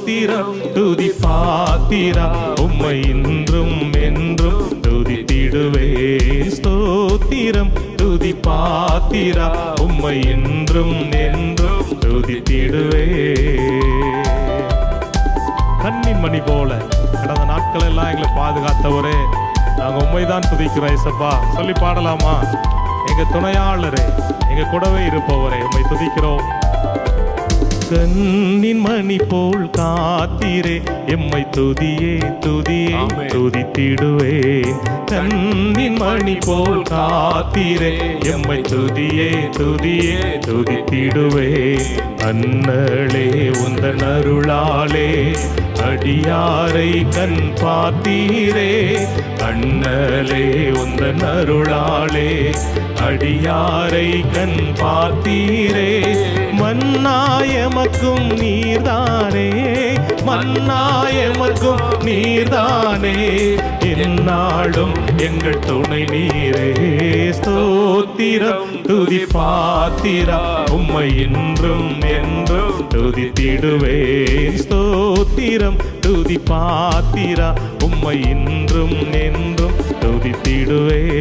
ஸ்தோத்திரம் துதி பாத்திரா உம்மை இன்றும் என்றும் துதித்திடுவேன் ஸ்தோத்திரம் துதி பாத்திரா உம்மை இன்றும் என்றும் துதித்திடுவேன். கண்ணின் மணி போல கடந்த நாட்கள் எல்லாம் எங்களை பாதுகாத்தவரே, நாங்க உண்மைதான் துதிக்கிறோம் ஏசப்பா. சொல்லி பாடலாமா? எங்க துணையாளரே, எங்க கூடவே இருப்பவரே, உம்மை துதிக்கிறோம். கண்ணின் மணி போல் காத்தீரே எம்மை துதியே துதியே துதித்திடுவேன். கண்ணின் மணி போல் காத்தீரே எம்மை துதியே துதியே துதித்திடுவேன். அண்ணலே உந்தன் அருளாலே அடியாரை கண் பார்த்தீரே. அண்ணலே உந்தன் அருளாலே அடியாரை கண் பார்த்தீரே. மன்னாயமக்கும் நீர்தானே, மன்னாயமக்கும் நீர்தானே, எந்நாளும் எங்கள் துணை நீரே. ஸ்தோத்திரம் துதி பாத்திரா உம்மை இன்றும் என்றும் துதித்திடுவேன். ஸ்தோத்திரம் துதி பாத்திரா உம்மை இன்றும் என்றும் துதித்திடுவேன்.